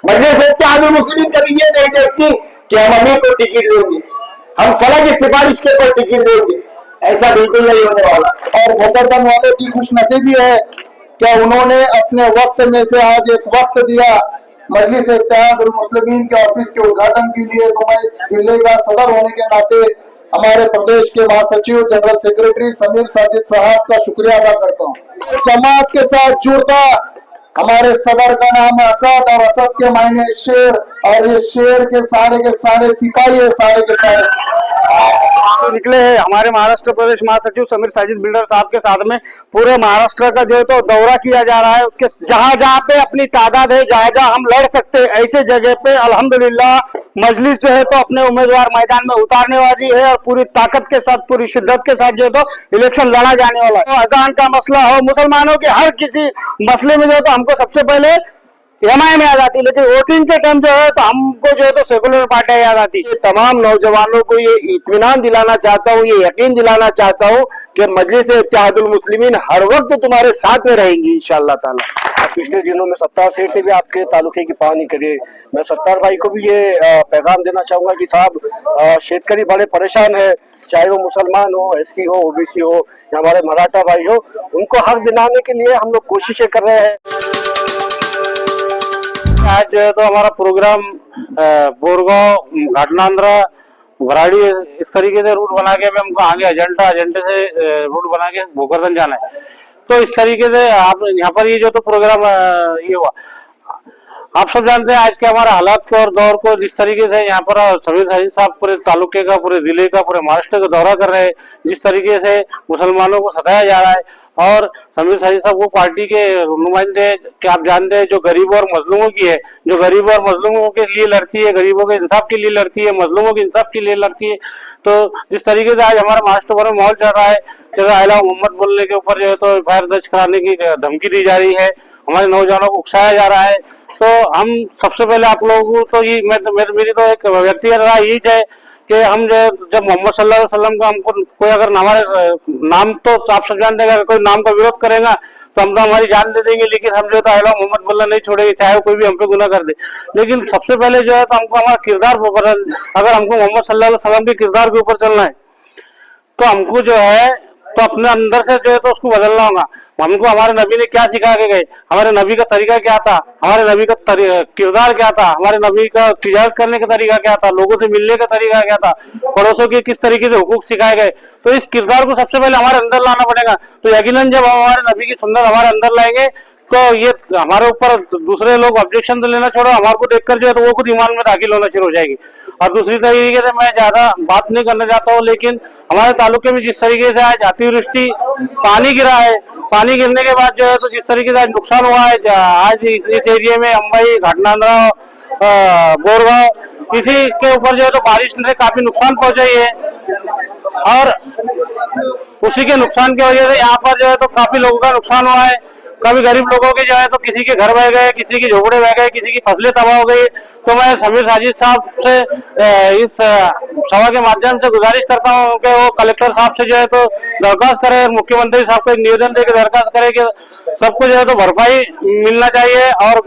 मजलिस इत्तेहादुल मुस्लिमीन कभी ये नहीं देखती कि हम अमीर को टिकट देंगे, हम फला की सिफारिश के ऊपर टिकट देंगे, ऐसा बिल्कुल नहीं होने वाला। और भोकरदन वालों की खुशनसीबी है क्या उन्होंने अपने वक्त में से आज एक वक्त दिया मजलिस इत्तेहादुल मुस्लिमीन के ऑफिस के उद्घाटन के लिए। तो मैं इस जिले का सदर होने के नाते हमारे प्रदेश के महासचिव जनरल सेक्रेटरी समीर साजिद साहब का शुक्रिया अदा करता हूँ। जमात के साथ जुड़ता हमारे सदर का नाम है असद और असद के मायने शेर, और ये शेर के सारे सिपाही है, सारे के सारे तो निकले हैं हमारे महाराष्ट्र प्रदेश महासचिव समीर साजिद बिल्डर साहब के साथ में पूरे महाराष्ट्र का जो है तो दौरा किया जा रहा है। उसके जहां जहां पे अपनी तादाद है, जहां जहां हम लड़ सकते हैं, ऐसे जगह पे अल्हम्दुलिल्लाह मजलिस जो है तो अपने उम्मीदवार मैदान में उतारने वाली है और पूरी ताकत के साथ, पूरी शिद्दत के साथ जो है तो इलेक्शन लड़ा जाने वाला है। तो अजान का मसला हो, मुसलमानों के हर किसी मसले में जो है तो हमको सबसे पहले एमआई में आ जाती, लेकिन वोटिंग के टाइम जो है तो हमको जो है तो सेकुलर पार्टी याद आती। तमाम नौजवानों को ये इत्मीनान दिलाना चाहता हूँ, ये यकीन दिलाना चाहता हूँ कि मजलिस इत्तेहादुल मुस्लिमीन हर वक्त तुम्हारे साथ में रहेंगी इंशाअल्लाह ताला। पिछले दिनों में सत्तार सेठ ने भी आपके तालुके की पानी करी। मैं सत्तार भाई को भी ये पैगाम देना चाहूंगा कि साहब शेतकरी बड़े परेशान है, चाहे वो मुसलमान हो, एससी हो, ओबीसी हो या हमारे मराठा भाई हो, उनको हक दिलाने के लिए हम लोग कोशिशें कर रहे हैं। आज जो है तो हमारा प्रोग्राम बोरगांव, घाटनांद्रा, भराड़ी इस तरीके से रूट बना के हमको आगे एजेंडे से रूट बना के भोकरदन जाना है। तो इस तरीके से आप यहाँ पर ये जो तो प्रोग्राम ये हुआ, आप सब जानते हैं आज के हमारे हालात को और दौर को। जिस तरीके से यहाँ पर समीर साजिद साहब पूरे तालुके का, पूरे जिले का, पूरे महाराष्ट्र का दौरा कर रहे हैं, जिस तरीके से मुसलमानों को सताया जा रहा है, और समीर साजिद साहब वो पार्टी के नुमाइंदे कि आप जानते हैं जो गरीबों और मजलूमों की है, जो गरीबों और मजलूमों के लिए लड़ती है, गरीबों के इंसाफ के लिए लड़ती है, मजलूमों के इंसाफ के लिए लड़ती है। तो जिस तरीके से आज हमारे महाराष्ट्र भर में माहौल चल रहा है, जैसे आयला मोहम्मद बोलने के ऊपर जो है तो एफआईआर दर्ज कराने की धमकी दी जा रही है, हमारे नौजवानों को उकसाया जा रहा है। तो हम सबसे पहले आप लोगों को तो ये मेरी तो एक व्यक्तिगत राय यही है कि हम जो जब मोहम्मद सल्लल्लाहु अलैहि वसल्लम का हमको कोई अगर हमारे नाम, तो आप सब जानते हैं अगर कोई नाम का विरोध करेगा तो हम तो हमारी जान दे देंगे, लेकिन हम जो है अल्लाह मोहम्मद बोलना नहीं छोड़ेंगे, चाहे वो कोई भी हम पे गुनाह कर दे। लेकिन सबसे पहले जो है तो हमको हमारा किरदार, अगर हमको मोहम्मद सल्लल्लाहु अलैहि वसल्लम के किरदार के ऊपर चलना है तो हमको जो है तो अपने अंदर से जो है तो उसको बदलना होगा। हमको हमारे नबी ने क्या सिखा के गए, हमारे नबी का तरीका क्या था, हमारे नबी का किरदार क्या था, हमारे नबी का तिजारत करने का तरीका क्या था, लोगों से मिलने का तरीका क्या था, पड़ोसों के किस तरीके से हुकूक सिखाए गए। तो इस किरदार को सबसे पहले हमारे अंदर लाना पड़ेगा। तो यकीनन जब हम हमारे नबी की सुन्नत हमारे अंदर लाएंगे तो ये हमारे ऊपर दूसरे लोग ऑब्जेक्शन तो लेना छोड़ो, हमारे को देखकर जो है तो वो खुद ईमान में दाखिल होना शुरू हो जाएगी। और दूसरी तरीके से मैं ज्यादा बात नहीं करना चाहता हूँ, लेकिन हमारे तालुके में जिस तरीके से आज अतिवृष्टि, पानी गिरा है, पानी गिरने के बाद जो है तो जिस तरीके से आज नुकसान हुआ है, आज इस एरिया में अंबाई, घाटनांद्रा, बोरगांव, इसी के ऊपर जो है तो बारिश ने काफी नुकसान पहुंचाई है। और उसी के नुकसान की वजह से यहाँ पर जो है तो काफी लोगों का नुकसान हुआ है। कभी गरीब लोगों के जो है तो किसी के घर बह गए, किसी की झोपड़े बह गए, किसी की फसलें तबाह हो गई। तो मैं समीर साजिद साहब से इस सभा के माध्यम से गुजारिश करता हूँ कि वो कलेक्टर साहब से जो है तो दरखास्त करे, मुख्यमंत्री साहब को एक निवेदन देकर दरखास्त करे कि सबको जो है तो भरपाई मिलना चाहिए और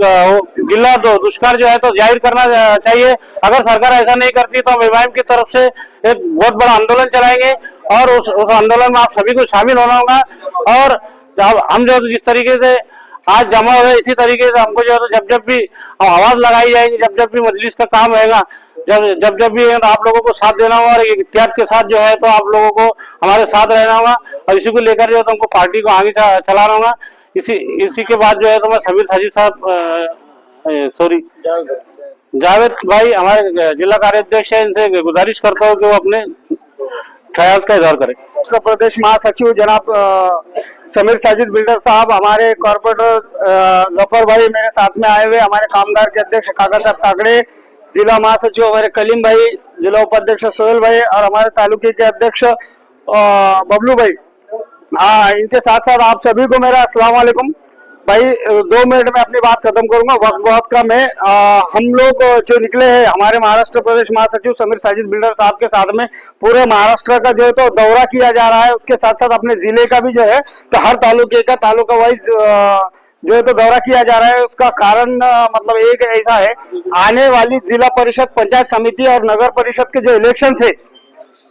जिला दुष्काल जो है तो जाहिर करना चाहिए। अगर सरकार ऐसा नहीं करती तो हम एमआईएम की तरफ से एक बहुत बड़ा आंदोलन चलाएंगे और उस आंदोलन में आप सभी को शामिल होना होगा। और हम जो जिस तरीके से आज जमा हुए, इसी तरीके से हमको जो है तो जब भी आवाज लगाई जाएगी, जब भी मजलिस का काम रहेगा, जब भी तो आप लोगों को साथ देना होगा और इख्तियार के साथ जो है तो आप लोगों को हमारे साथ रहना होगा। और इसी को लेकर जो है तो हमको पार्टी को आगे चलाना होगा। इसी के बाद जो है तो मैं समीर साजिद साहब जावेद भाई हमारे जिला कार्याध्यक्ष है, इनसे गुजारिश करता हूँ कि वो अपने ख्याल का इजहार करें। उत्तर प्रदेश महासचिव जनाब समीर साजिद बिल्डर साहब, हमारे कॉर्पोरेटर जफर भाई मेरे साथ में आए हुए, हमारे कामगार के अध्यक्ष काका साहब सागड़े, जिला महासचिव हमारे कलीम भाई, जिला उपाध्यक्ष सोहेल भाई और हमारे तालुके के अध्यक्ष बबलू भाई। हाँ, इनके साथ साथ आप सभी को मेरा अस्सलाम वालेकुम। भाई 2 मिनट में अपनी बात खत्म करूंगा, वक्त बहुत कम है। हम लोग जो निकले हैं हमारे महाराष्ट्र प्रदेश महासचिव समीर साजिद बिल्डर साहब के साथ में पूरे महाराष्ट्र का जो है तो दौरा किया जा रहा है। उसके साथ साथ अपने जिले का भी जो है तो हर तालुके का तालुका वाइज जो है तो दौरा किया जा रहा है। उसका कारण मतलब एक ऐसा है, आने वाली जिला परिषद, पंचायत समिति और नगर परिषद के जो इलेक्शन है,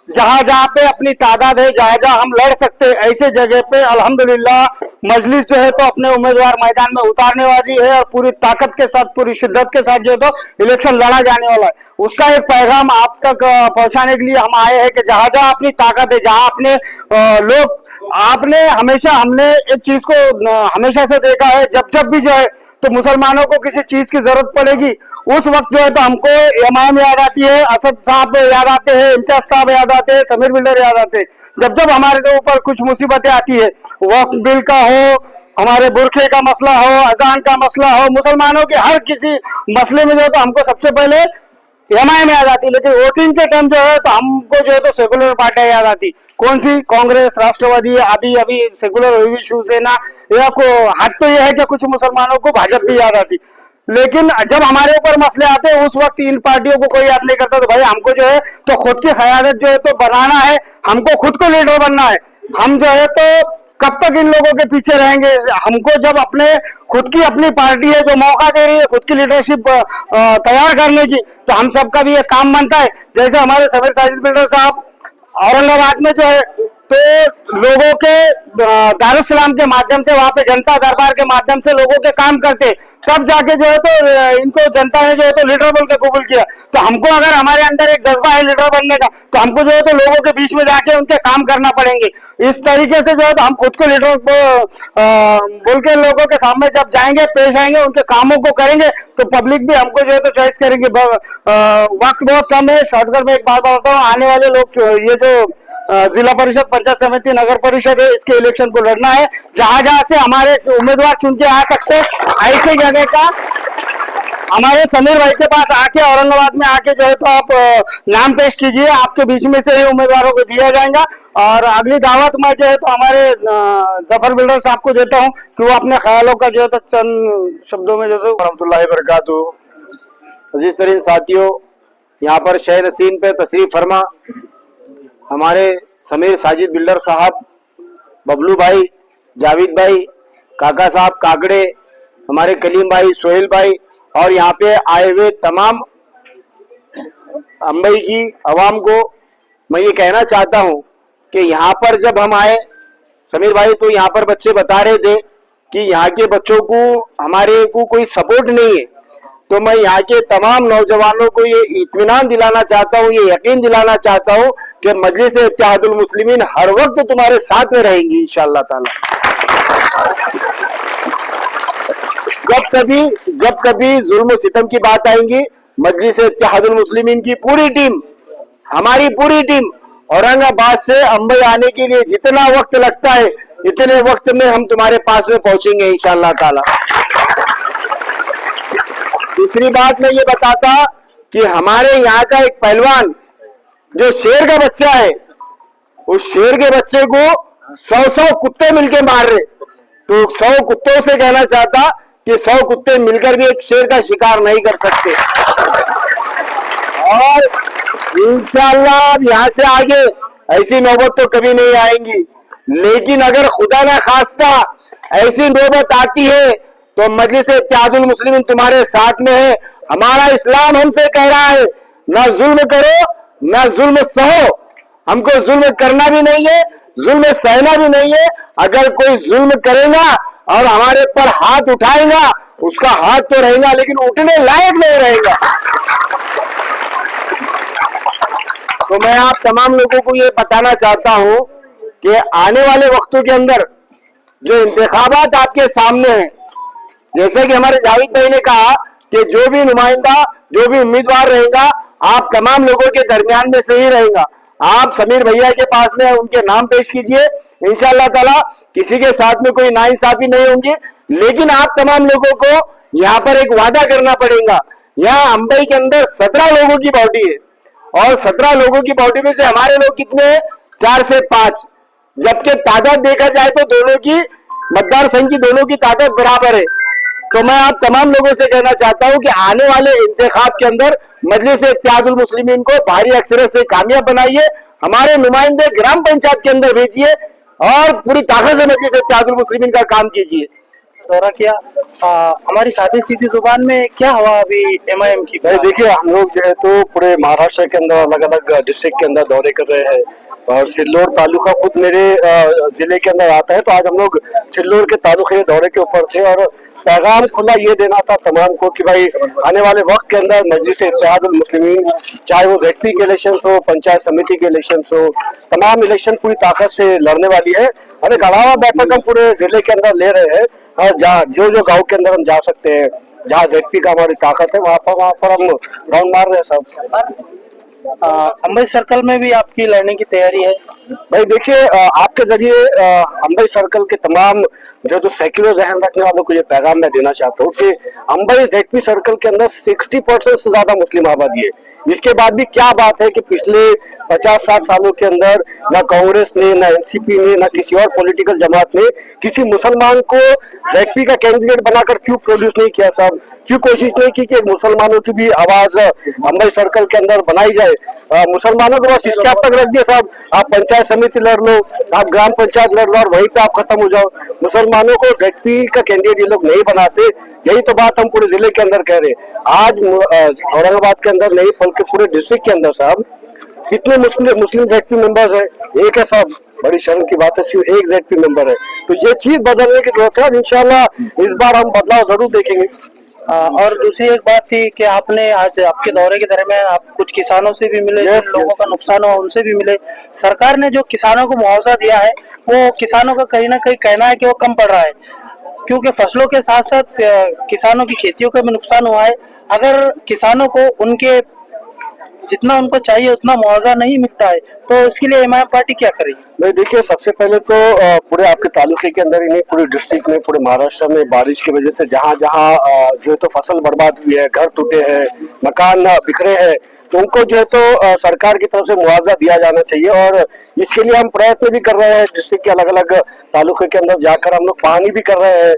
जहां जहां पे अपनी तादाद है, जहां जहां हम लड़ सकते हैं, ऐसे जगह पे अल्हम्दुलिल्लाह मजलिस जो है तो अपने उम्मीदवार मैदान में उतारने वाली है और पूरी ताकत के साथ, पूरी शिद्दत के साथ जो है तो इलेक्शन लड़ा जाने वाला है। उसका एक पैगाम आप तक पहुंचाने के लिए हम आए हैं कि जहां जहां अपनी ताकत है, जहां अपने लोग, आपने हमेशा, हमने एक चीज को हमेशा से देखा है, जब जब भी जो है तो मुसलमानों को किसी चीज की जरूरत पड़ेगी, उस वक्त जो है तो हमको एमआईएम याद आती है, असद साहब याद आते हैं, इम्तियाज साहब याद आते हैं, समीर बिल्डर याद आते हैं। जब जब हमारे ऊपर कुछ मुसीबतें आती है, वक्फ बिल का हो, हमारे बुरखे का मसला हो, अजान का मसला हो, मुसलमानों के हर किसी मसले में जो है तो हमको सबसे पहले एमआईएम याद आती। लेकिन वोटिंग के टाइम जो है तो हमको जो है तो सेकुलर पार्टियां याद आती। कौन सी? कांग्रेस, राष्ट्रवादी, अभी सेकुलर हुई शिवसेना, या को हद तो यह है कि कुछ मुसलमानों को भाजपा भी याद आती। लेकिन जब हमारे ऊपर मसले आते हैं, उस वक्त इन पार्टियों को कोई याद नहीं करता। तो भाई हमको जो है तो खुद की क़यादत जो है तो बनाना है, हमको खुद को लीडर बनना है। हम जो है तो कब तक इन लोगों के पीछे रहेंगे? हमको जब अपने खुद की अपनी पार्टी है जो मौका दे रही है खुद की लीडरशिप तैयार करने की, तो हम सबका भी ये काम बनता है। जैसे हमारे समीर साजिद बिल्डर साहब औरंगाबाद में जो है तो लोगों के दारुसलाम के माध्यम से, वहां पे जनता दरबार के माध्यम से लोगों के काम करते, तब जाके जो है तो इनको जनता ने जो है तो लीडर बोल के कबूल किया। तो हमको अगर हमारे अंदर एक जज्बा है लीडर बनने का, तो हमको जो है तो लोगों के बीच में जाके उनके काम करना पड़ेंगे। इस तरीके से जो है तो हम खुद को लीडर बोल के लोगों के सामने जब जाएंगे, पेश आएंगे, उनके कामों को करेंगे, तो पब्लिक भी हमको जो है तो चॉइस करेंगे। वक्त बहुत कम है, शॉर्टकट में एक बात बताता हूँ, आने वाले लोग ये जो जिला परिषद, पंचायत समिति, नगर परिषद है, इसके इलेक्शन को लड़ना है। जहां जहां से हमारे उम्मीदवार चुन के आ सकते हैं, ऐसी जगह का हमारे समीर भाई के पास आके, औरंगाबाद में आके जो है तो आप नाम पेश कीजिए, आपके बीच में से ही उम्मीदवारों को दिया जाएगा। और अगली दावत मैं जो है तो हमारे जफर बिल्डर साहब को देता हूँ कि वो अपने ख्यालों का जो है तो चंद शब्दों में जो है रहमतुल्लाहि बरकातुहू। अजीज तरीन साथियों, यहाँ पर शहर हसीन पे तशरीफ फरमा हमारे समीर साजिद बिल्डर साहब, बबलू भाई, जावेद भाई, काका साहब काकड़े, हमारे कलीम भाई, सोहेल भाई, और यहाँ पे आए हुए तमाम अंबई की आवाम को मैं ये कहना चाहता हूँ कि यहाँ पर जब हम आए, समीर भाई तो यहाँ पर बच्चे बता रहे थे कि यहाँ के बच्चों को, हमारे को कोई सपोर्ट नहीं है। तो मैं यहाँ के तमाम नौजवानों को ये इत्मीनान दिलाना चाहता हूँ, ये यकीन दिलाना चाहता हूँ कि मजलिस इत्तेहादुल मुस्लिमीन हर वक्त तुम्हारे साथ में रहेंगी इंशाअल्लाह ताला। जब कभी जुल्म सितम की बात आएंगी, मजलिस इत्तेहादुल मुस्लिमीन की पूरी टीम, हमारी पूरी टीम औरंगाबाद से अंबई आने के लिए जितना वक्त लगता है, इतने वक्त में हम तुम्हारे पास में पहुंचेंगे इंशाअल्लाह ताला। दूसरी बात मैं ये बताता कि हमारे यहाँ का एक पहलवान जो शेर का बच्चा है, उस शेर के बच्चे को 100 कुत्ते मिलके मार रहे, तो 100 कुत्तों से कहना चाहता कि 100 कुत्ते मिलकर भी एक शेर का शिकार नहीं कर सकते। और इंशाअल्लाह यहाँ से आगे ऐसी नौबत तो कभी नहीं आएंगी, लेकिन अगर खुदा ना खास्ता ऐसी नौबत आती है तो मजलिस इत्तेहादुल मुस्लिमीन तुम्हारे साथ में है। हमारा इस्लाम हमसे कह रहा है, ना जुल्म करो ना जुल्म सहो। हमको जुल्म करना भी नहीं है, जुल्म सहना भी नहीं है। अगर कोई जुल्म करेगा और हमारे पर हाथ उठाएगा, उसका हाथ तो रहेगा लेकिन उठने लायक नहीं रहेगा। तो मैं आप तमाम लोगों को ये बताना चाहता हूं कि आने वाले वक्तों के अंदर जो इंतखाबात आपके सामने हैं, जैसे कि हमारे जावेद भाई ने कहा कि जो भी नुमाइंदा, जो भी उम्मीदवार रहेगा, आप तमाम लोगों के दरमियान में से ही रहेगा। आप समीर भैया के पास में उनके नाम पेश कीजिए, इंशाअल्लाह ताला किसी के साथ में कोई नाइंसाफी नहीं होंगी। लेकिन आप तमाम लोगों को यहाँ पर एक वादा करना पड़ेगा। यहाँ अंबई के अंदर 17 लोगों की बॉडी है और 17 लोगों की बॉडी में से हमारे लोग कितने हैं? 4 से 5, जबकि तादाद देखा जाए तो दोनों की, मतदार संघ की दोनों की तादाद बराबर है। तो मैं आप तमाम लोगों से कहना चाहता हूं कि आने वाले इंतखाब के अंदर मजलिस इत्तेहादुल मुस्लिमीन को भारी अक्सरियत से कामयाब बनाइए, हमारे नुमाइंदे ग्राम पंचायत के अंदर भेजिए और पूरी ताकत से मजलिस इत्तेहादुल मुस्लिमीन का काम कीजिए। दौरा किया। हमारी सादी सीधी जुबान में क्या हुआ अभी MIM की? भाई देखिए, हम लोग जो है तो पूरे महाराष्ट्र के अंदर अलग अलग डिस्ट्रिक्ट के अंदर दौरे कर रहे हैं और सिल्लोड तालुका खुद मेरे जिले के अंदर आता है। तो आज हम लोग सिल्लोड के तालुके दौरे के ऊपर थे और पैगाम खुला ये देना था तमाम को कि भाई आने वाले वक्त के अंदर मजलिस इत्तेहादुल मुस्लिमीन, चाहे वो ZP के इलेक्शन हो, पंचायत समिति के इलेक्शन हो, तमाम इलेक्शन पूरी ताकत से लड़ने वाली है और एक अलावा बैठक हम पूरे जिले के अंदर ले रहे हैं और जहाँ जो गाँव के अंदर हम जा सकते हैं, जहाँ ZP का हमारी ताकत है, वहाँ पर हम राउंड मार रहे हैं सब। अंबई सर्कल में भी आपकी लड़ने की तैयारी है? भाई देखिए, आपके जरिए अंबई सर्कल के तमाम जो सेक्युलर जहन रखने वालों को ये पैगाम मैं देना चाहता हूँ कि अंबई ZP सर्कल के अंदर 60% से ज्यादा मुस्लिम आबादी है। इसके बाद भी क्या बात है कि पिछले 50-60 सालों के अंदर ना कांग्रेस ने, ना NCP ने, ना किसी और पॉलिटिकल जमात ने किसी मुसलमान को ZP का कैंडिडेट बनाकर क्यों प्रोड्यूस नहीं किया साहब? क्यों कोशिश नहीं की कि मुसलमानों की भी आवाज अंबई सर्कल के अंदर बनाई जाए? मुसलमानों को बस इसके तक रख दिया साहब, आप पंचायत समिति लड़ लो, आप ग्राम पंचायत लड़ लो और वहीं पे आप खत्म हो जाओ। मुसलमानों को ZP का कैंडिडेट ये लोग नहीं बनाते। यही तो बात हम पूरे जिले के अंदर कह रहे हैं। आज औरंगाबाद के अंदर नहीं बल्कि पूरे डिस्ट्रिक्ट के अंदर साहब कितने मुस्लिम ZP मेंबर्स है? एक है साहब, बड़ी शर्म की बात है, सिर्फ एक ZP मेंबर है। तो ये चीज बदलने की जरूरत है और इंशाल्लाह इस बार हम बदलाव जरूर देखेंगे। और दूसरी एक बात थी कि आपने आज आपके दौरे के दरमियान आप कुछ किसानों से भी मिले, जिन लोगों का नुकसान हुआ उनसे भी मिले। सरकार ने जो किसानों को मुआवजा दिया है वो किसानों का कहीं ना कहीं कहना है कि वो कम पड़ रहा है, क्योंकि फसलों के साथ साथ किसानों की खेतियों का भी नुकसान हुआ है। अगर किसानों को उनके जितना उनको चाहिए उतना मुआवजा नहीं मिलता है तो इसके लिए MIM पार्टी क्या करेगी? भाई देखिए, सबसे पहले तो पूरे आपके तालुके के अंदर ही नहीं, पूरे डिस्ट्रिक्ट में, पूरे महाराष्ट्र में बारिश की वजह से जहाँ जहाँ जो है तो फसल बर्बाद हुई है, घर टूटे हैं, मकान बिखरे हैं, तो उनको जो है तो सरकार की तरफ से मुआवजा दिया जाना चाहिए। और इसके लिए हम प्रयत्न भी कर रहे हैं। डिस्ट्रिक्ट के अलग अलग तालुके के अंदर जाकर हम लोग पानी भी कर रहे हैं।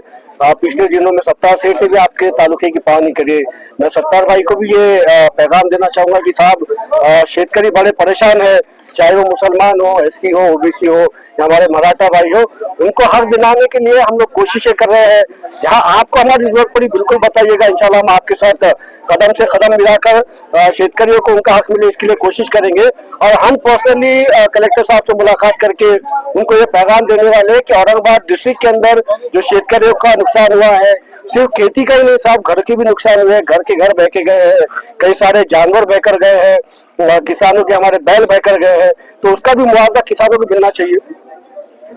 पिछले दिनों में सत्तार सेठ ने भी आपके तालुके की पानी करी। मैं सत्तार भाई को भी ये पैगाम देना चाहूंगा कि साहब शेतकरी बड़े परेशान है, चाहे वो मुसलमान हो, SC हो, OBC हो या हमारे मराठा भाई हो, उनको हक दिलाने के लिए हम लोग कोशिशें कर रहे हैं। जहां आपको हमारी जरूरत पड़ी बिल्कुल बताइएगा, इंशाल्लाह हम आपके साथ कदम से कदम मिलाकर शेतकरियों को उनका हक मिले इसके लिए कोशिश करेंगे। और हम पर्सनली कलेक्टर साहब से मुलाकात करके उनको ये पैगाम देने वाले हैं कि औरंगाबाद डिस्ट्रिक्ट के अंदर जो शेतकरियों का नुकसान हुआ है, सिर्फ खेती का ही नहीं साहब, घर के भी नुकसान हुए हैं। घर के घर बह के गए हैं, कई सारे जानवर बहकर गए हैं, किसानों के हमारे बैल बहकर गए हैं, तो उसका भी मुआवजा किसानों को मिलना चाहिए।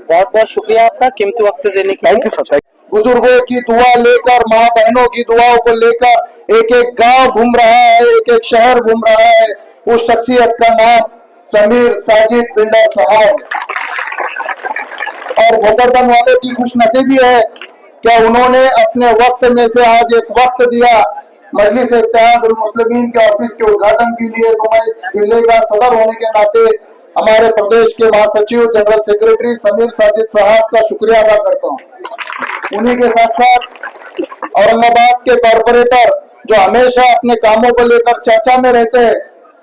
बहुत बहुत शुक्रिया आपका कीमती वक्त देने के लिए। Thank you sir. बुजुर्गों की दुआ लेकर, माँ बहनों की दुआओं को लेकर एक एक गांव घूम रहा है, एक एक शहर घूम रहा है। उस शख्सियत का नाम समीर साजिद बिल्डर साहब। और भोकरदन वालों की खुशनसीबी है क्या उन्होंने अपने वक्त में से आज एक वक्त दिया मजलिस इत्तेहादुल मुस्लिमीन के ऑफिस के उद्घाटन के लिए। तो मैं इस जिले का सदर होने के नाते हमारे प्रदेश के महासचिव जनरल सेक्रेटरी समीर साजिद साहब का शुक्रिया अदा करता हूँ। उन्हीं के साथ साथ औरंगाबाद के कॉर्पोरेटर जो हमेशा अपने कामों को लेकर चर्चा में रहते हैं।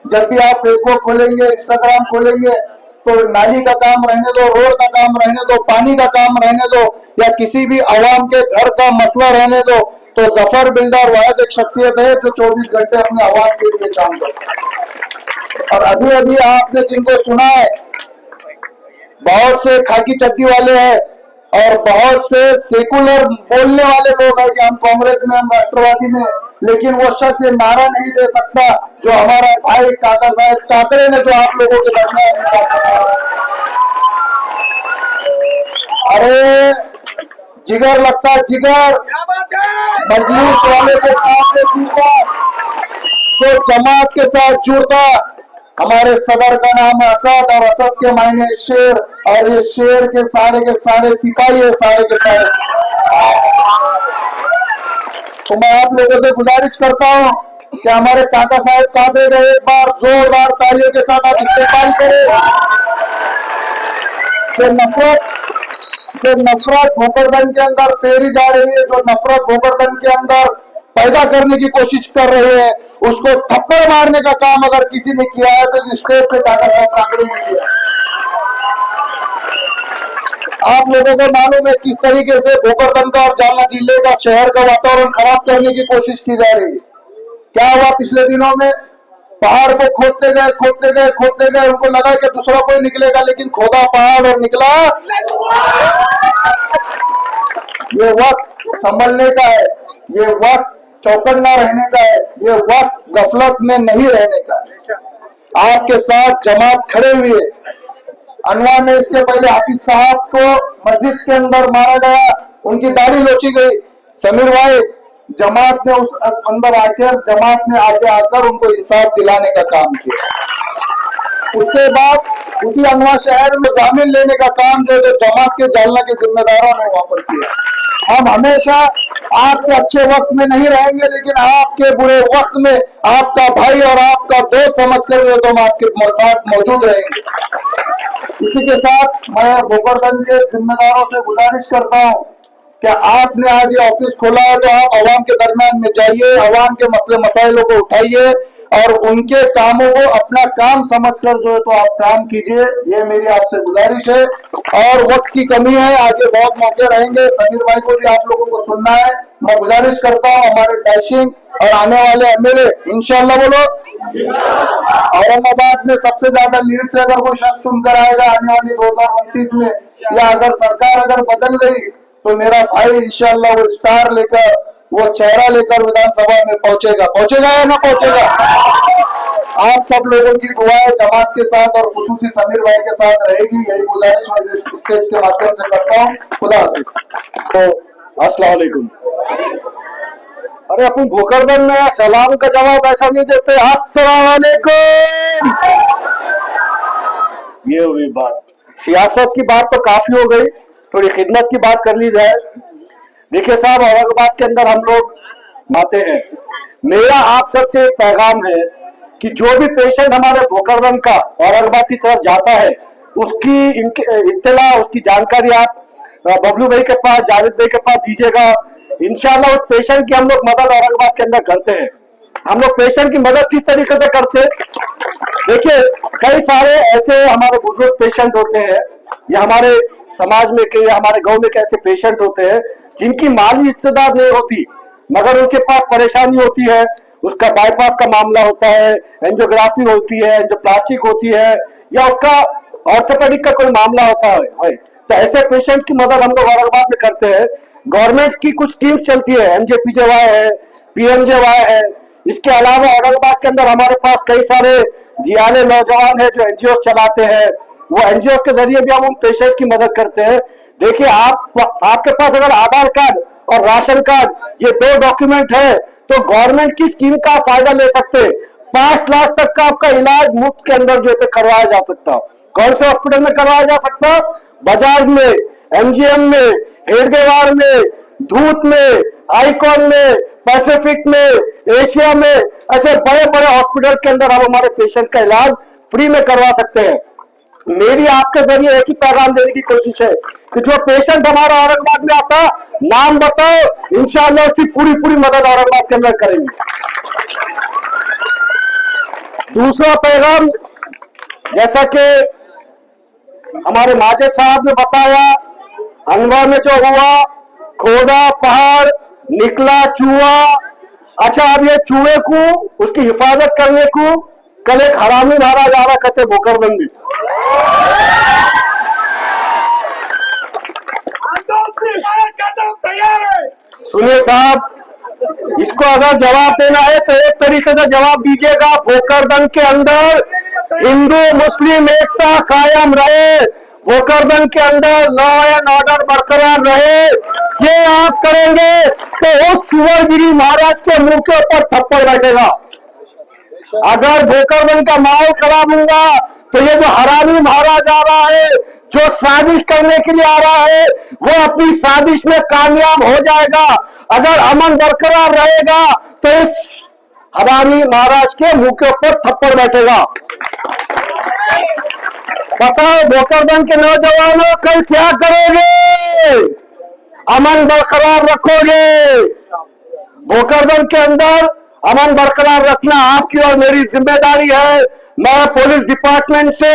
जब भी आप फेसबुक खोलेंगे, इंस्टाग्राम खोलेंगे तो नाली का काम रहने दो, रोड का काम रहने दो, पानी का काम रहने दो या किसी भी आवाम के घर का मसला रहने दो, तो जफर बिल्डर वाहिद एक शख्सियत है जो 24 घंटे अपने आवाम के लिए काम करता है। और अभी अभी आपने जिनको सुना है, बहुत से खाकी चड्डी वाले हैं और बहुत से सेकुलर बोलने वाले लोग हैं कि हम कांग्रेस में, हम राष्ट्रवादी में, लेकिन वो शख्स ये नारा नहीं दे सकता जो हमारा भाई काका साहब ठाकरे ने जो आप लोगों के दरमियान। अरे जिगर लगता है, जिगर मजलिस वाले के साथ जुड़ता तो जमात के साथ जुड़ता। हमारे सदर का नाम है असद और असद के मायने शेर, और ये शेर के सारे सिपाही है, सारे के सारे। तो मैं आप लोगों से गुजारिश करता हूँ कि हमारे काका साहब काबे का एक बार जोरदार तालियों के साथ आप इस्तेमाल करें। जो नफरत भोकरदन के अंदर पेरी जा रही है, जो नफरत भोकरदन के अंदर पैदा करने की कोशिश कर रहे हैं, उसको थप्पड़ मारने का काम अगर किसी ने किया है तो इस स्टेज से काका साहब काकड़े ने किया। आप लोगों को मालूम है किस तरीके से भोकरदन का और जालना जिले का शहर का वातावरण खराब करने की कोशिश की जा रही है। क्या हुआ पिछले दिनों में? पहाड़ को खोदते गए खोदते गए खोदते गए, उनको लगा कि दूसरा कोई निकलेगा, लेकिन खोदा पहाड़ और निकला। ये वक्त संभलने का है, ये वक्त चौकन्ना रहने का है, ये वक्त गफलत में नहीं रहने का है। आपके साथ जमात खड़े हुए। अनवर में इसके पहले हाफिज साहब को मस्जिद के अंदर मारा गया, उनकी दाढ़ी लोची गई। समीर भाई, जमात ने उस अंदर आकर, जमात ने आगे आकर उनको इंसाफ दिलाने का काम किया। उसके बाद उसी अनवर शहर में जामिन लेने का काम जो जमात के जालना के जिम्मेदारों ने वहां पर किया। हम हमेशा आपके अच्छे वक्त में नहीं रहेंगे, लेकिन आपके बुरे वक्त में आपका भाई और आपका दोस्त समझ कर तो हम आपके साथ मौजूद रहेंगे। इसी के साथ मैं भोकरदन के जिम्मेदारों से गुजारिश करता हूं कि आपने आज ये ऑफिस खोला है तो आप आवाम के दरमियान में जाइए, आवाम के मसले मसाइलों को उठाइए और उनके कामों को अपना काम समझकर जो है तो आप काम कीजिए। ये मेरी आपसे गुजारिश है। और वक्त की कमी है, आगे बहुत मौके रहेंगे। समीर भाई को भी आप लोगों को सुनना है। मैं गुजारिश करता हूँ हमारे डैशिंग और आने वाले एमएलए इंशाल्लाह बोलो औरंगाबाद में सबसे ज्यादा लीड से अगर कोई शख्स चुनकर आएगा आने वाली 2029 में, या अगर सरकार अगर बदल गई तो मेरा भाई इंशाल्लाह वो स्टार लेकर, वो चेहरा लेकर विधानसभा में पहुंचेगा। पहुंचेगा या ना पहुंचेगा? आप सब लोगों की दुआएं जमात के साथ और खुसूसी समीर भाई के साथ रहेगी। यही गुजारिश मैं इस स्टेज के माध्यम से करता हूँ। खुदा हाफिज। तो अस्सलाम वालेकुम। अरे अपन भोकरदन में सलाम का जवाब ऐसा नहीं देते, अस्सलाम वालेकुम। ये हुई बात। सियासत की बात तो काफी हो गई, थोड़ी खिदमत की बात कर ली जाए। देखिए साहब, औरंगाबाद के अंदर हम लोग आते हैं। मेरा आप सबसे एक पैगाम है कि जो भी पेशेंट हमारे भोकरदन का औरंगाबाद की तरफ जाता है, उसकी इत्तला, उसकी जानकारी आप बबलू भाई के पास, जावेद भाई के पास दीजिएगा। इंशाल्लाह उस पेशेंट की हम लोग मदद औरंगाबाद के अंदर करते हैं। हम लोग पेशेंट की मदद किस तरीके से करते हैं? देखिए, कई सारे ऐसे हमारे बुजुर्ग पेशेंट होते हैं, या हमारे समाज में के, या हमारे गांव में कैसे पेशेंट होते हैं जिनकी माली इस्तेदाद नहीं होती, मगर उनके पास परेशानी होती है। उसका बाईपास का मामला होता है, एंजियोग्राफी होती है, एंजियोप्लास्टिक होती है, या उसका ऑर्थोपेडिक का कोई मामला होता है। तो ऐसे पेशेंट की मदद हम लोग औरंगाबाद में करते हैं। गवर्नमेंट की कुछ टीम्स चलती है, एमजेपीजेवाई है, पीएमजेवाई है। इसके अलावा औरंगाबाद के अंदर हमारे पास कई सारे जियाले नौजवान है जो एनजीओ चलाते हैं। वो एनजीओ के जरिए भी हम उन पेशेंट्स की मदद करते हैं। देखिए, आपके पास अगर आधार कार्ड और राशन कार्ड, ये 2 डॉक्यूमेंट है, तो गवर्नमेंट की स्कीम का फायदा ले सकते हैं। 5 लाख तक का आपका इलाज मुफ्त के अंदर जो है करवाया जा सकता। कौन से हॉस्पिटल में करवाया जा सकता? बजाज में, एमजीएम में, हेडगेवार में, धूत में, आइकॉन में, पैसिफिक में, एशिया में, ऐसे बड़े बड़े हॉस्पिटल के अंदर हम हमारे पेशेंट का इलाज फ्री में करवा सकते हैं। मेरी आपके जरिए एक ही पैगाम देने की कोशिश है कि जो पेशेंट हमारा औरंगाबाद में आता, नाम बताओ, इंशाअल्लाह उसकी पूरी पूरी मदद औरंगाबाद के अंदर करेंगे। दूसरा पैगाम, जैसा कि हमारे माजिद साहब ने बताया, अनवर में जो हुआ, खोदा पहाड़, निकला चूहा। अच्छा, अब ये चूहे को, उसकी हिफाजत करने को कल एक हरामी महाराज आ रहा कहते भोकरदन में। सुनिए साहब, इसको अगर जवाब देना है तो एक तरीके से जवाब दीजिएगा। भोकरदन के अंदर हिंदू मुस्लिम एकता कायम रहे, भोकरदन के अंदर लॉ एंड ऑर्डर बरकरार रहे। ये आप करेंगे तो उस सुवरगिरी महाराज के मुंह के ऊपर थप्पड़ बैठेगा। अगर भोकरदन का माहौल खराब होगा तो ये जो हरामी महाराज आ रहा है, जो साजिश करने के लिए आ रहा है, वो अपनी साजिश में कामयाब हो जाएगा। अगर अमन बरकरार रहेगा तो इस हरामी महाराज के मुंह के ऊपर थप्पड़ बैठेगा। बताओ भोकरदन के नौजवानों, कल क्या करोगे? अमन बरकरार रखोगे? भोकरदन के अंदर अमन बरकरार रखना आपकी और मेरी जिम्मेदारी है। मैं पुलिस डिपार्टमेंट से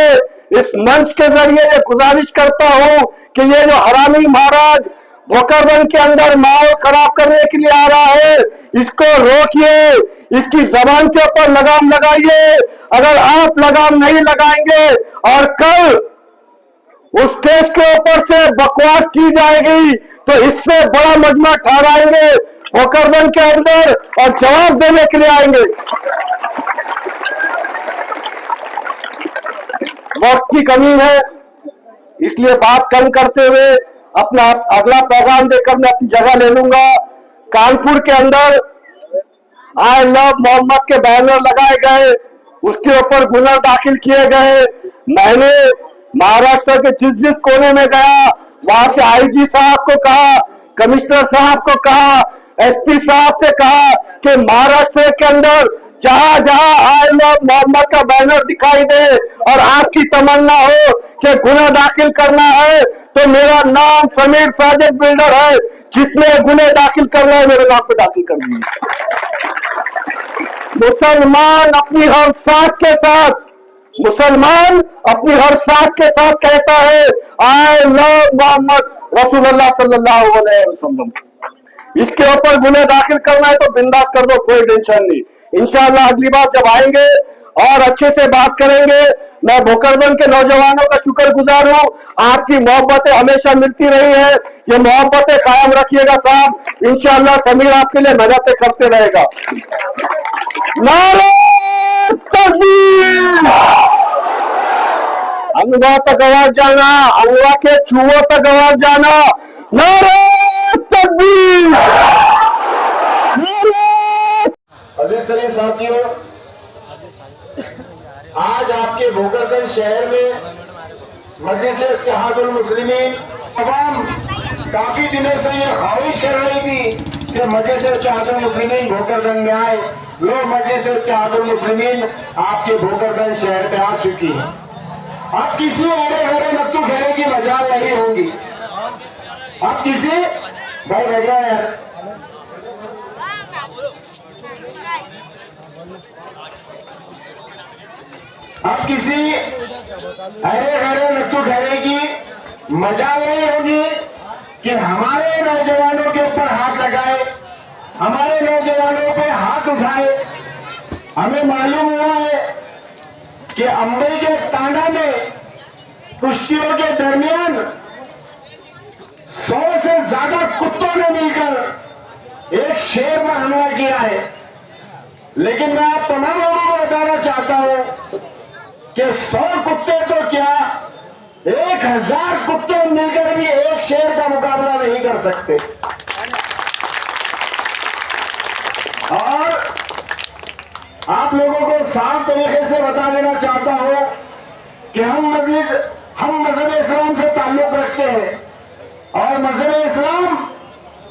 इस मंच के जरिए ये गुजारिश करता हूं कि ये जो हरामी महाराज भोकरदन के अंदर माहौल खराब करने के लिए आ रहा है, इसको रोकिए, इसकी जबान के ऊपर लगाम लगाइए। अगर आप लगाम नहीं लगाएंगे और कल उस स्टेज के ऊपर से बकवास की जाएगी तो इससे बड़ा मजमा ठहराएंगे भोकरदन के अंदर और जवाब देने के लिए आएंगे। वक्त की कमी है, इसलिए बात कम करते हुए अपना अगला पैगाम देकर मैं अपनी जगह ले लूंगा। कानपुर के अंदर आई लव मोहम्मद के बैनर लगाए गए, उसके ऊपर गुना दाखिल किए गए। मैंने महाराष्ट्र के जिस जिस कोने में गया वहां से आईजी साहब को कहा, कमिश्नर साहब को कहा, एसपी साहब से कहा कि महाराष्ट्र के अंदर जहां जहां आई लव मोहम्मद का बैनर दिखाई दे और आपकी तमन्ना हो कि गुना दाखिल करना है तो मेरा नाम समीर साजिद बिल्डर है, जितने गुने दाखिल करना है मेरे नाम पे दाखिल कर दीजिए। मुसलमान अपनी हर साख के साथ, मुसलमान अपनी हर साख के साथ कहता है आई लव मोहम्मद रसूलुल्लाह सल्लल्लाहु अलैहि वसल्लम। इसके ऊपर गुने दाखिल करना है तो बिंदास कर दो, कोई टेंशन नहीं। इंशाअल्लाह अगली बार जब आएंगे और अच्छे से बात करेंगे। मैं भोकरदन के नौजवानों का शुक्रगुजार हूं, आपकी मोहब्बतें हमेशा मिलती रही है, ये मोहब्बतें कायम रखिएगा साहब। इंशाअल्लाह समीर आपके लिए मेहनतें करते रहेगा। नारे तकबीर, अंगवा तक आवाज जाना, अंगवा के चूहों तक आवाज जाना। नारे तकबीर। अजीज तरीन साथियों, आज आपके भोकरदन शहर में मजलिस इत्तेहादुल मुस्लिमीन तमाम काफी दिनों से ये ख्वाहिश कर रही थी कि मजलिस इत्तेहादुल मुस्लिमीन भोकरदन में आए। लो मजलिस इत्तेहादुल मुस्लिमीन आपके भोकरदन शहर पे आ चुकी है। अब किसी अरे गरे नत्तू घेरे की मजाल नहीं होगी। अब किसी भाई लग रहा है यार, अब किसी अरे गरे नत्तू घेरे की मजाल नहीं होगी कि हमारे नौजवानों के ऊपर हाथ लगाए, हमारे नौजवानों पे हाथ उठाए। हमें मालूम हुआ है कि अंबई के तांडा में कुश्तियों के दरमियान 100 से ज्यादा कुत्तों ने मिलकर एक शेर पर हमला किया है। लेकिन मैं आप तमाम लोगों को बताना चाहता हूं कि 100 कुत्ते तो क्या 1000 कुत्ते मिलकर भी एक शेर का मुकाबला नहीं कर सकते। और आप लोगों को साफ तरीके से बता देना चाहता हूं कि हम मजहब इस्लाम से ताल्लुक रखते हैं और मजहब इस्लाम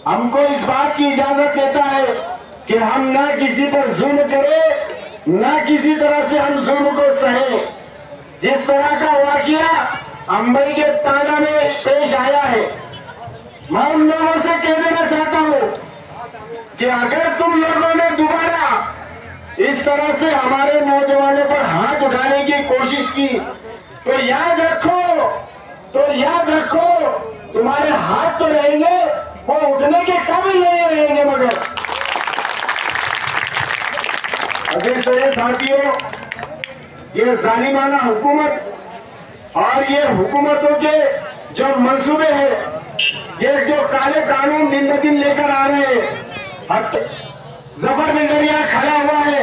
हमको इस बात की इजाजत देता है कि हम ना किसी पर जुल्म करें, ना किसी तरह से हम जुल्म को सहें। जिस तरह का वाकया अंबई के तांडा में पेश आया है, मैं उन लोगों से कह देना चाहता हूं कि अगर तुम लोगों ने दोबारा इस तरह से हमारे नौजवानों पर हाथ उठाने की कोशिश की तो याद रखो तुम्हारे हाथ तो रहेंगे, वो उठने के कभी नहीं रहेंगे। मगर अगर साथियों, ये जालिमाना हुकूमत और ये हुकूमतों के जो मंसूबे हैं, ये जो काले कानून दिन ब दिन लेकर आ रहे हैं, जफर बिल्डरिया खड़ा हुआ है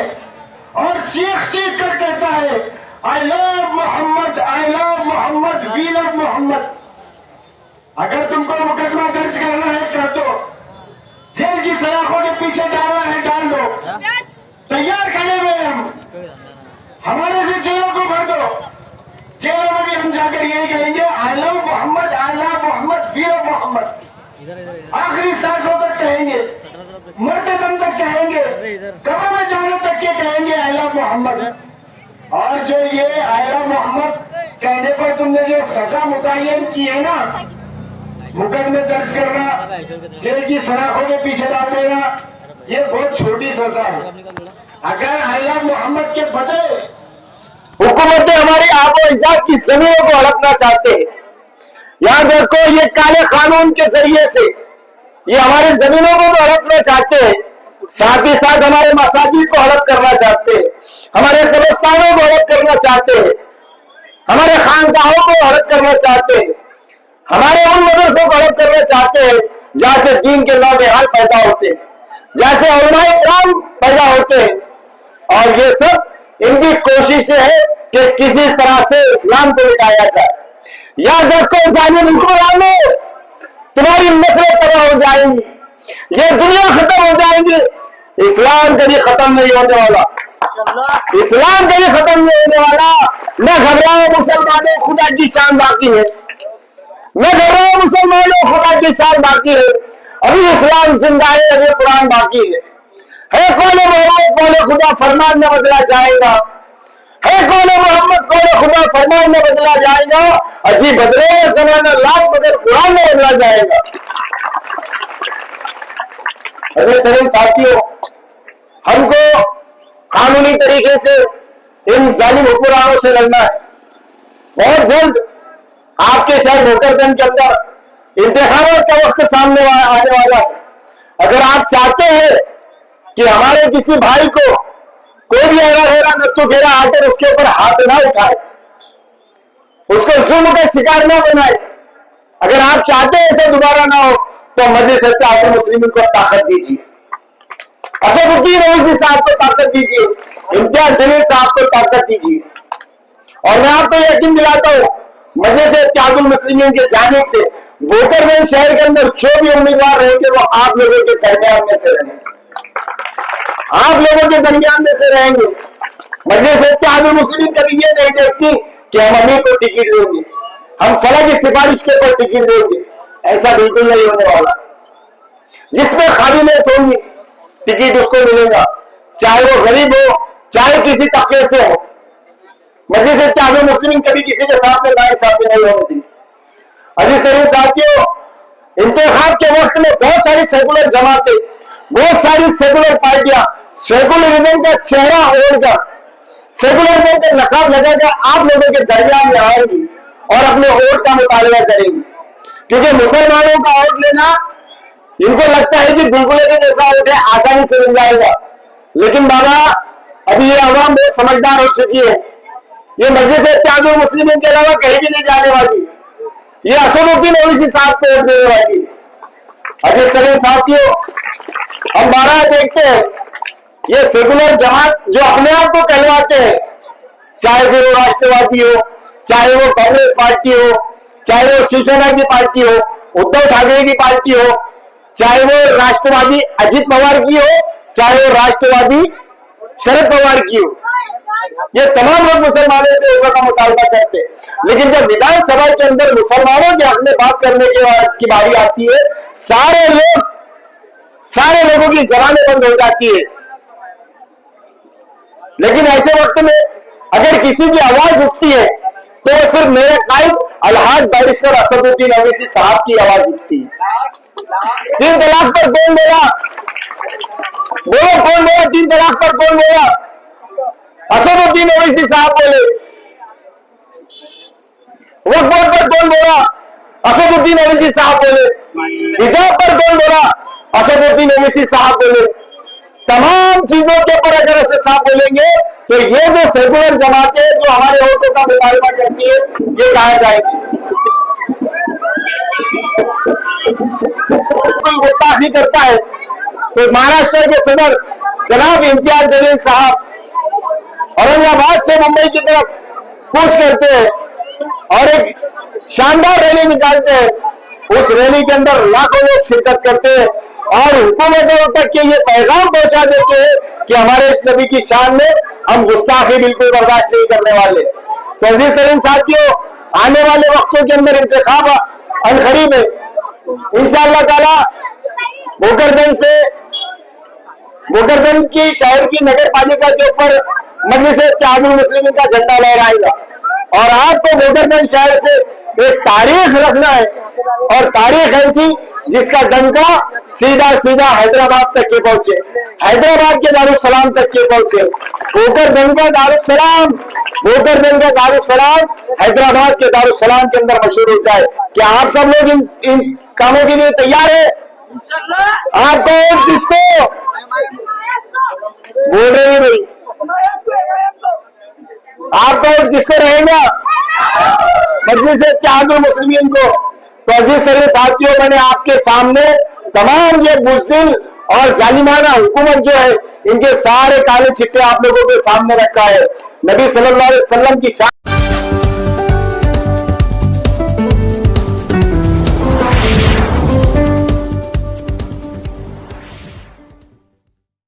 और चीख कर कहता है I love Mohammed, I love Mohammed, we love Mohammed. अगर तुमको मुकदमा दर्ज करना है कर दो, जेल की सलाखों के पीछे डालना है डाल दो, तैयार खड़े हुए हम, हमारे से जेलों को भर दो। जेलों में भी हम जाकर यही कहेंगे I love Mohammed, I love Mohammed, we love Mohammed. आखिरी सांसों तक कहेंगे, मरते दम तक कहेंगे, कब्र में जाने तक के कहेंगे आई लव मोहम्मद। और जो ये आई लव मोहम्मद कहने पर तुमने जो सजा मुतय्यन की है ना, मुकदमे दर्ज करना, जेल की सलाखों के पीछे डाल देना, ये बहुत छोटी सजा है। अगर आई लव मोहम्मद के बदले हुकूमतें हमारे आबो अजदाद की जमीनों को हड़पना चाहते हैं। याद रखो, ये काले कानून के जरिए से ये हमारे जमीनों को तो हड़पना चाहते हैं, साथ ही साथ हमारे मसाजिद को हड़प करना चाहते हैं, हमारे कब्रिस्तानों को हड़प करना चाहते हैं, हमारे खानकाहों को हड़प करना चाहते हैं, हमारे उन मदरसों को हड़प करना चाहते हैं जहां से दीन के नौबहाल पैदा होते हैं, जहां से उलमाए इकराम पैदा होते हैं। और ये सब इनकी कोशिश है कि किसी तरह से इस्लाम को मिटाया जाए। याद रखो जालिम हुक्मरानों, तुम्हारी नस्लें तबाह हो जाएंगी, ये दुनिया खत्म हो जाएंगी, इस्लाम कभी खत्म नहीं होने वाला, इस्लाम कभी खत्म नहीं होने वाला। न घबराओ मुसलमानों, खुदा की शान बाकी है, न घबराओ मुसलमानों, खुदा की शान बाकी है। अभी इस्लाम जिंदा है, अभी कुरान बाकी है कौले मोहम्मद कौले खुदा फरमान न बदला जाएगा, है कौले मोहम्मद कौले खुदा फरमान न बदला जाएगा। अजीब बदलेगा जमाना लाख, मगर कुरान न बदला जाएगा। अरे सभी साथियों, हमको कानूनी तरीके से इन जालिम हुक्मरानों से लड़ना है। बहुत जल्द आपके शहर भोकरदन के अंदर इंतखाबात का वक्त सामने आने वाला है। अगर आप चाहते हैं कि हमारे किसी भाई को कोई भी ऐरा घेरा नत्थु घेरा आकर उसके ऊपर हाथ ना उठाए, उसको जुल्म का शिकार ना बनाए, अगर आप चाहते हैं ऐसा दोबारा ना हो, तो मजलिस इत्तेहादुल मुस्लिमीन को ताकत दीजिए, असदुद्दीन ओवैसी साहब को ताकत दीजिए, इम्तियाज जलील साहब को ताकत दीजिए। और मैं आपको यकीन दिलाता हूं, मजलिस इत्तेहादुल मुस्लिमीन के जानिब से भोकरदन शहर के अंदर जो भी उम्मीदवार रहेंगे वो आप लोगों के दरमियान में से रहेंगे, आप लोगों के दरमियान में से रहेंगे। मजलिस इत्तेहादुल मुस्लिमीन कभी ये नहीं देखती कि हम अमीर को टिकट देंगे, हम फला की सिफारिश के ऊपर टिकट देंगे, ऐसा बिल्कुल नहीं होने वाला। जिसमें काबिलियत होगी टिकट उसको मिलेगा, चाहे वो गरीब हो, चाहे किसी तबके से हो। मजलिस इत्तेहादुल मुस्लिमीन कभी किसी के साथ में नाइंसाफी नहीं होती। अजीज तरीन साथियों, इंतखाब के वक्त में बहुत सारी सेकुलर जमातें, बहुत सारी सेकुलर पार्टियां सेकुलरिज्म का चेहरा ओढ़कर, सेकुलरिज्म का नकाब लगाकर आप लोगों के दरमियान में आएंगी और अपने वोट का मुतालबा करेंगी। क्योंकि मुसलमानों का वोट लेना इनको लगता है कि बुलबुले के जैसा वोट है, आसानी से मिल जाएगा। लेकिन बाबा, अभी ये अवाम बहुत समझदार हो चुकी है, ये मजलिस इत्तेहादुल मुस्लिमीन के अलावा कहीं भी नहीं जाने वाली, ये असदुद्दीन ओवैसी साहब को वोट देने वाली। अजीज तरीन साथियों, हम 12 देखते हैं, ये सेकुलर जमात जो अपने आप को कहलवाते हैं, चाहे फिर वो राष्ट्रवादी हो, चाहे वो कांग्रेस पार्टी हो, चाहे वो शिवसेना की पार्टी हो, उद्धव ठाकरे की पार्टी हो, चाहे वो राष्ट्रवादी अजित पवार की हो, चाहे वो राष्ट्रवादी शरद पवार की हो, ये तमाम लोग मुसलमानों से वोटों का मुतालबा करते हैं। लेकिन जब विधानसभा के अंदर मुसलमानों के हक में बात करने की बारी आती है, सारे लोगों की जबानें बंद हो जाती है। लेकिन ऐसे वक्त में अगर किसी की आवाज उठती है तो वो सिर्फ मेरे कायद अलहाज बैरिस्टर असदुद्दीन ओवैसी साहब की आवाज उठती है। 3 तलाक पर कौन बोला? बोलो, कौन बोला 3 तलाक पर? कौन बोला? असदुद्दीन ओवैसी साहब बोले। वक्फ बोर्ड पर कौन बोला? असदुद्दीन ओवैसी साहब बोले। हिजाब पर कौन बोला? असदुद्दीन ओवैसी साहब बोले। तमाम चीजों के ऊपर अगर ऐसे साहब बोलेंगे तो ये जो सेकुलर जमातें जो हमारे वोटों का मुतालबा करती है, ये कहा जाएगी। कोई गुस्ताखी करता है तो महाराष्ट्र के सदर जनाब इम्तियाज जलील साहब औरंगाबाद से मुंबई की तरफ कूच करते हैं और एक शानदार रैली निकालते हैं। उस रैली के अंदर लाखों लोग शिरकत करते हैं और हुकूमतों तक के ये पैगाम पहुंचा देते हैं कि हमारे इस नबी की शान में हम गुस्ताखी बिल्कुल बर्दाश्त नहीं करने वाले। तो अजीज तरीन साथियों, आने वाले वक्तों के अंदर इंतखाब अनकरीब है। इंशाअल्लाह ताला भोकरदन की शहर की नगर पालिका के ऊपर मजलिस इत्तेहादुल मुस्लिमीन का झंडा लहराएगा और आपको भोकरदन शहर से एक तारीख रखना है और तारीख ऐसी जिसका डंका सीधा सीधा हैदराबाद तक के पहुंचे, हैदराबाद के दारुसलाम तक के पहुंचे। भोकरदन का दारुसलाम भोकरदन का दारुसलाम हैदराबाद के दारुसलाम के अंदर मशहूर हो जाए। क्या आप सब लोग इन कामों के लिए तैयार है? आपको किसको बोल रहे हैं भाई? आपको किसको रहेगा? मजलिस इत्तेहादुल मुस्लिमीन को। तो अजीज तरह साथियों, मैंने आपके सामने तमाम ये बुज़दिल और जालिमाना हुकूमत जो है इनके सारे काले चिट्टे आप लोगों के सामने रखा है। नबी सल्लल्लाहु अलैहि वसल्लम की शान